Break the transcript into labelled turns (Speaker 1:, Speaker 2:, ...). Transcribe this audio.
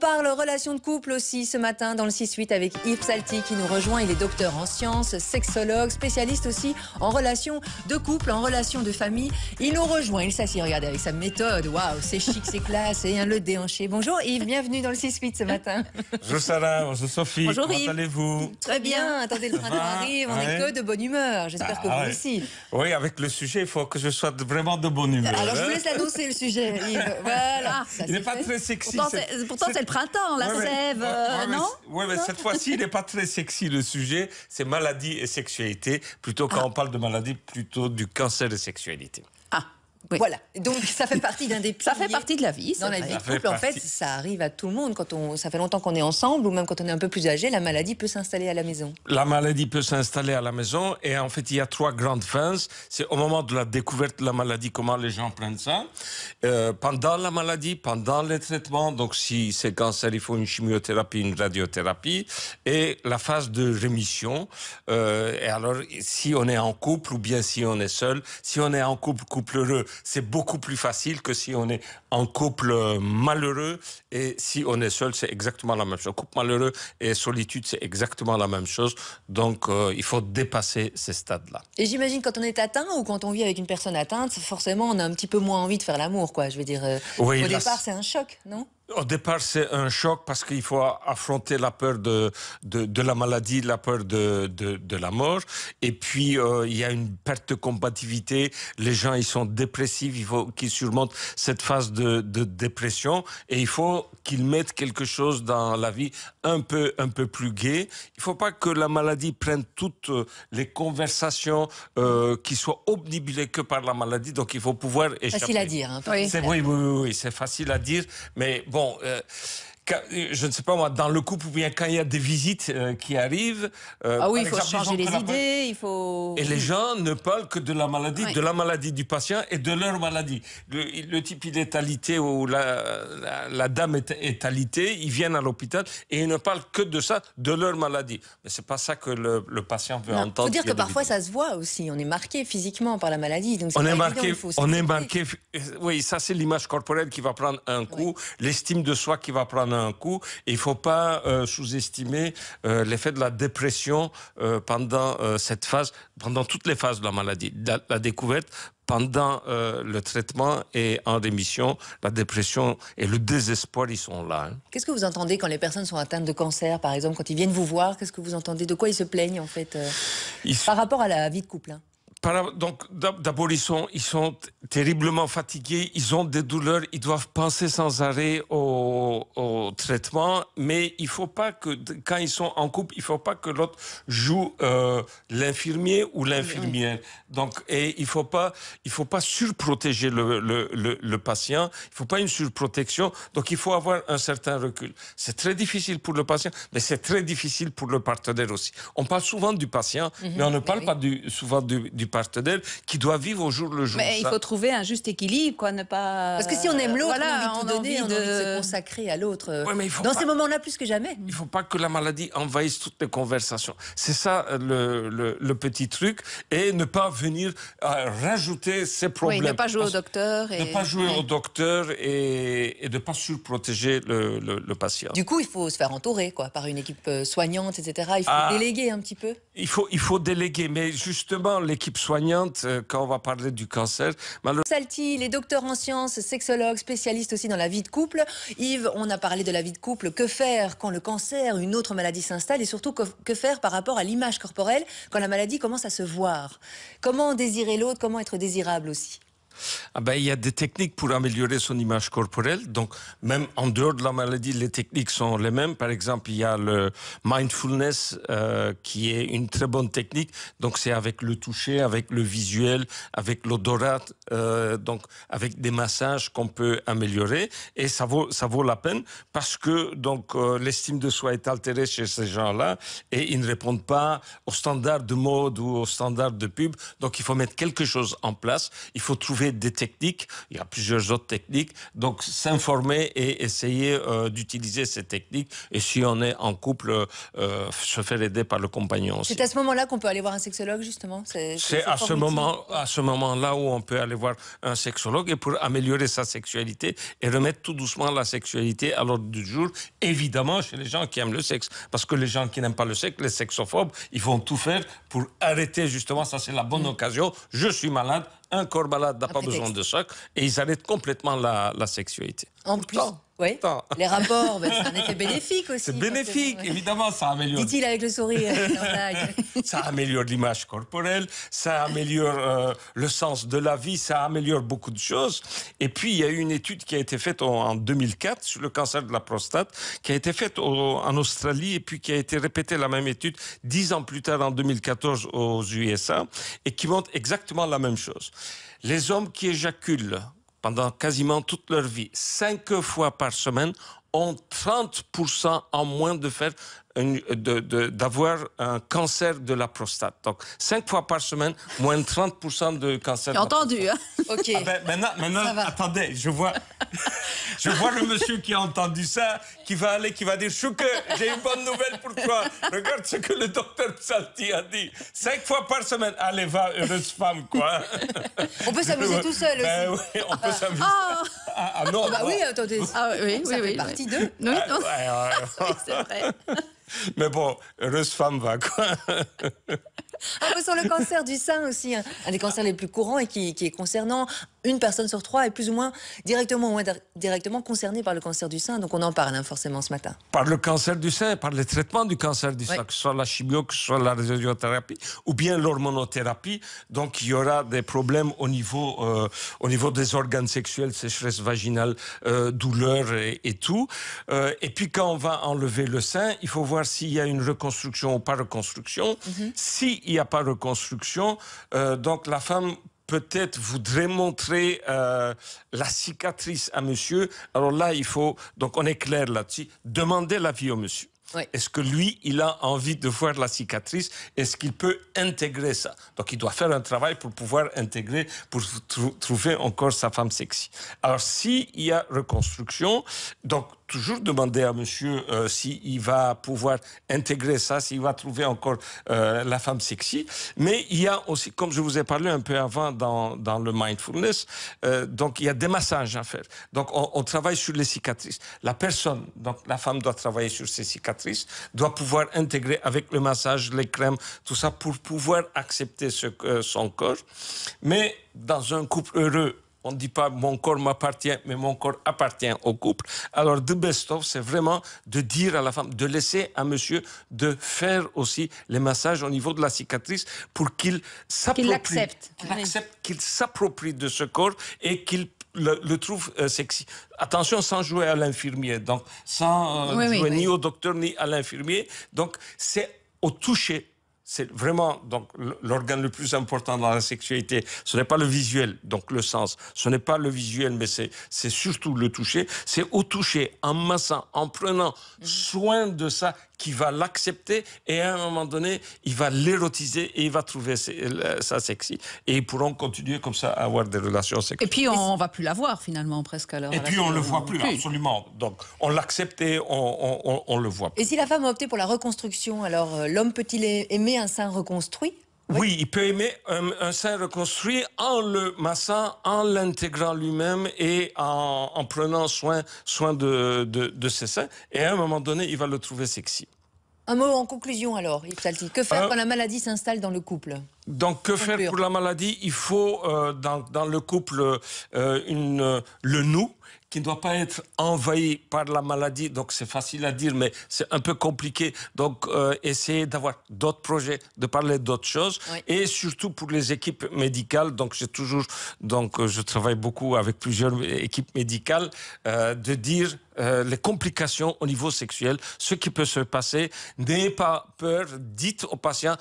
Speaker 1: Parle relations de couple aussi ce matin dans le 6-8 avec Yves Psalty qui nous rejoint. Il est docteur en sciences, sexologue, spécialiste aussi en relations de couple, en relations de famille. Il nous rejoint, il s'assied, regardez, avec sa méthode. Waouh, c'est chic, c'est classe et un le déhanché. Bonjour Yves, bienvenue dans le 6-8 ce matin.
Speaker 2: Bonjour Sarah, bonjour Sophie.
Speaker 1: Bonjour
Speaker 2: comment
Speaker 1: Yves.
Speaker 2: allez-vous?
Speaker 1: Très bien, attendez, le printemps arrive, on n'est que de bonne humeur. J'espère que vous aussi.
Speaker 2: Oui, avec le sujet, il faut que je sois vraiment de bonne humeur.
Speaker 1: Alors je vous laisse annoncer le sujet Yves. Voilà.
Speaker 2: Il n'est pas très sexy.
Speaker 3: Pourtant c'est le printemps, la sève, non?
Speaker 2: Oui, mais cette fois-ci, il n'est pas très sexy le sujet. C'est maladie et sexualité. Plutôt quand on parle de maladie, plutôt du cancer et sexualité.
Speaker 3: Ah, oui.
Speaker 1: Voilà, donc ça fait partie d'un des piliers.
Speaker 3: Ça fait partie de la vie.
Speaker 1: Dans la vie de couple, en fait, ça arrive à tout le monde. Quand ça fait longtemps qu'on est ensemble, ou même quand on est un peu plus âgé, la maladie peut s'installer à la maison.
Speaker 2: La maladie peut s'installer à la maison et en fait, il y a trois grandes phases. C'est au moment de la découverte de la maladie, comment les gens prennent ça. Pendant la maladie, pendant les traitements, donc si c'est cancer, il faut une chimiothérapie, une radiothérapie. Et la phase de rémission. Et alors, si on est en couple ou bien si on est seul, si on est en couple heureux, c'est beaucoup plus facile que si on est en couple malheureux. Et si on est seul, c'est exactement la même chose. Couple malheureux et solitude, c'est exactement la même chose. Donc, il faut dépasser ces stades-là.
Speaker 1: Et j'imagine quand on est atteint ou quand on vit avec une personne atteinte, forcément, on a un petit peu moins envie de faire l'amour, quoi. Je veux dire,
Speaker 2: oui,
Speaker 1: au départ, c'est un choc, non ?
Speaker 2: Au départ, c'est un choc parce qu'il faut affronter la peur de la maladie, la peur de la mort. Et puis, il y a une perte de compatibilité. Les gens, ils sont dépressifs. Il faut qu'ils surmontent cette phase de dépression. Et il faut qu'ils mettent quelque chose dans la vie un peu plus gai. Il ne faut pas que la maladie prenne toutes les conversations qui soient obnubilées que par la maladie. Donc, il faut pouvoir échapper.
Speaker 1: Facile à dire. Hein,
Speaker 2: oui, c'est facile à dire. Mais bon, je ne sais pas moi, dans le couple ou bien quand il y a des visites qui arrivent...
Speaker 3: ah oui, il faut changer les idées, il faut...
Speaker 2: Et les gens ne parlent que de la maladie du patient et de leur maladie. Le type, il est alité ou la dame est alitée, ils viennent à l'hôpital et ils ne parlent que de ça, de leur maladie. Mais c'est pas ça que le patient veut entendre.
Speaker 1: Il faut dire que parfois ça se voit aussi, on est marqué physiquement par la maladie. Donc
Speaker 2: on est marqué, oui, ça c'est l'image corporelle qui va prendre un coup, l'estime de soi qui va prendre un coup. Et il ne faut pas sous-estimer l'effet de la dépression pendant cette phase, pendant toutes les phases de la maladie. La découverte, pendant le traitement et en rémission, la dépression et le désespoir, ils sont là. Hein.
Speaker 1: Qu'est-ce que vous entendez quand les personnes sont atteintes de cancer, par exemple, quand ils viennent vous voir? Qu'est-ce que vous entendez? De quoi ils se plaignent, en fait, par rapport à la vie de couple, hein?
Speaker 2: Donc, d'abord, ils sont terriblement fatigués, ils ont des douleurs, ils doivent penser sans arrêt au traitement, mais il faut pas que, quand ils sont en couple, il faut pas que l'autre joue l'infirmier ou l'infirmière. Donc, et il faut pas surprotéger le patient, il faut pas une surprotection, donc il faut avoir un certain recul. C'est très difficile pour le patient, mais c'est très difficile pour le partenaire aussi. On parle souvent du patient, mais on ne parle pas souvent du partenaire qui doit vivre au jour le jour.
Speaker 3: Mais il faut trouver un juste équilibre, quoi, ne pas...
Speaker 1: Parce que si on aime l'autre,
Speaker 3: voilà,
Speaker 1: on a envie de se consacrer à l'autre.
Speaker 2: Ouais,
Speaker 1: dans ces moments-là, plus que jamais.
Speaker 2: Il ne faut pas que la maladie envahisse toutes les conversations. C'est ça le petit truc. Et ne pas venir rajouter ses problèmes.
Speaker 3: Oui, ne pas jouer au docteur.
Speaker 2: Ne pas jouer au docteur et ne pas surprotéger le patient.
Speaker 1: Du coup, il faut se faire entourer, quoi, par une équipe soignante, etc. Il faut déléguer un petit peu.
Speaker 2: Il faut déléguer, mais justement, l'équipe soignante, quand on va parler du cancer...
Speaker 1: Psalty, il est docteur en sciences, sexologue, spécialiste aussi dans la vie de couple. Yves, on a parlé de la vie de couple. Que faire quand le cancer, une autre maladie s'installe? Et surtout, que faire par rapport à l'image corporelle quand la maladie commence à se voir? Comment désirer l'autre? Comment être désirable aussi?
Speaker 2: Il y a des techniques pour améliorer son image corporelle. Donc, même en dehors de la maladie, les techniques sont les mêmes. Par exemple, il y a le mindfulness qui est une très bonne technique. Donc, c'est avec le toucher, avec le visuel, avec l'odorat, donc avec des massages qu'on peut améliorer. Et ça vaut la peine parce que donc l'estime de soi est altérée chez ces gens-là et ils ne répondent pas aux standards de mode ou aux standards de pub. Donc, il faut mettre quelque chose en place. Il faut trouver trouver des techniques. Il y a plusieurs autres techniques. Donc, s'informer et essayer d'utiliser ces techniques. Et si on est en couple, se faire aider par le compagnon aussi.
Speaker 1: C'est à ce moment-là qu'on peut aller voir un sexologue, justement.
Speaker 2: C'est à ce moment-là où on peut aller voir un sexologue et pour améliorer sa sexualité et remettre tout doucement la sexualité à l'ordre du jour. Évidemment, chez les gens qui aiment le sexe. Parce que les gens qui n'aiment pas le sexe, les sexophobes, ils vont tout faire pour arrêter justement. Ça, c'est la bonne occasion. Je suis malade. Un corps malade n'a pas besoin de sexe. Et ils arrêtent complètement la sexualité.
Speaker 1: En plus, oui. Les rapports, c'est un effet bénéfique aussi.
Speaker 2: C'est bénéfique, évidemment, ça améliore.
Speaker 1: Dit-il avec le sourire.
Speaker 2: Ça améliore l'image corporelle, ça améliore le sens de la vie, ça améliore beaucoup de choses. Et puis, il y a eu une étude qui a été faite en 2004 sur le cancer de la prostate, qui a été faite en Australie et puis qui a été répétée la même étude 10 ans plus tard en 2014 aux USA et qui montre exactement la même chose. Les hommes qui éjaculent pendant quasiment toute leur vie, 5 fois par semaine, ont 30% en moins de faire d'avoir un cancer de la prostate. Donc, 5 fois par semaine, moins de 30% de cancer de la prostate.
Speaker 3: J'ai entendu, hein.
Speaker 1: OK.
Speaker 2: Ah ben, maintenant attendez, je vois le monsieur qui a entendu ça, qui va dire « Chouke, j'ai une bonne nouvelle pour toi. Regarde ce que le docteur Psalti a dit. 5 fois par semaine. Allez, va, heureuse femme, quoi. »
Speaker 1: On peut s'amuser tout seul aussi.
Speaker 2: Oui, on peut s'amuser. Non,
Speaker 1: bah oui, attendez. Ça fait partie d'eux.
Speaker 3: Oui, non. Oui, c'est vrai.
Speaker 2: Mais bon, heureuse femme va, quoi.
Speaker 1: Un peu sur le cancer du sein aussi, un des cancers les plus courants et qui est concernant une personne sur 3 est plus ou moins directement ou indirectement concernée par le cancer du sein. Donc on en parle forcément ce matin.
Speaker 2: Par le cancer du sein, par le traitement du cancer du sein, que ce soit la chimio, que ce soit la radiothérapie ou bien l'hormonothérapie. Donc il y aura des problèmes au niveau des organes sexuels, sécheresse vaginale, douleur et tout. Et puis quand on va enlever le sein, il faut voir s'il y a une reconstruction ou pas reconstruction. S'il n'y a pas reconstruction, donc la femme peut-être voudrait montrer la cicatrice à monsieur. Alors là, il faut, donc on est clair là-dessus, demander l'avis au monsieur. Oui. Est-ce que lui, il a envie de voir la cicatrice? Est-ce qu'il peut intégrer ça? Donc, il doit faire un travail pour pouvoir intégrer, pour trouver encore sa femme sexy. Alors, s'il y a reconstruction, donc, toujours demander à monsieur s'il va pouvoir intégrer ça, s'il va trouver encore la femme sexy. Mais il y a aussi, comme je vous ai parlé un peu avant dans le mindfulness, donc il y a des massages à faire. Donc on travaille sur les cicatrices. La personne, donc la femme doit travailler sur ses cicatrices, doit pouvoir intégrer avec le massage, les crèmes, tout ça pour pouvoir accepter son corps. Mais dans un couple heureux, on ne dit pas « mon corps m'appartient », mais « mon corps appartient au couple ». Alors, the best of, c'est vraiment de dire à la femme, de laisser à monsieur de faire aussi les massages au niveau de la cicatrice pour qu'il s'approprie, qu'il s'approprie de ce corps et qu'il le trouve sexy. Attention, sans jouer à l'infirmier, donc sans jouer ni au docteur ni à l'infirmier. Donc, c'est au toucher. C'est vraiment donc l'organe le plus important dans la sexualité. Ce n'est pas le visuel, donc le sens. Ce n'est pas le visuel, mais c'est surtout le toucher. C'est au toucher, en massant, en prenant soin de ça, qui va l'accepter et à un moment donné, il va l'érotiser et il va trouver ça sexy. Et ils pourront continuer comme ça à avoir des relations sexuelles.
Speaker 3: Et puis on ne va plus la voir finalement presque alors.
Speaker 2: Et puis on ne le voit plus, absolument. Donc on l'accepte et on le voit plus.
Speaker 1: Et si la femme a opté pour la reconstruction, alors l'homme peut-il aimer un sein reconstruit ?
Speaker 2: Oui, il peut aimer un sein reconstruit en le massant, en l'intégrant lui-même et en prenant soin de ses seins. Et à un moment donné, il va le trouver sexy.
Speaker 1: Un mot en conclusion alors, Yves Psalti. Que faire quand la maladie s'installe dans le couple ?
Speaker 2: Donc, que faire pour la maladie? Il faut, dans le couple, le nous, qui ne doit pas être envahi par la maladie. Donc, c'est facile à dire, mais c'est un peu compliqué. Donc, essayer d'avoir d'autres projets, de parler d'autres choses. Oui. Et surtout pour les équipes médicales. Donc, je travaille beaucoup avec plusieurs équipes médicales, de dire les complications au niveau sexuel, ce qui peut se passer. N'ayez pas peur, dites aux patients,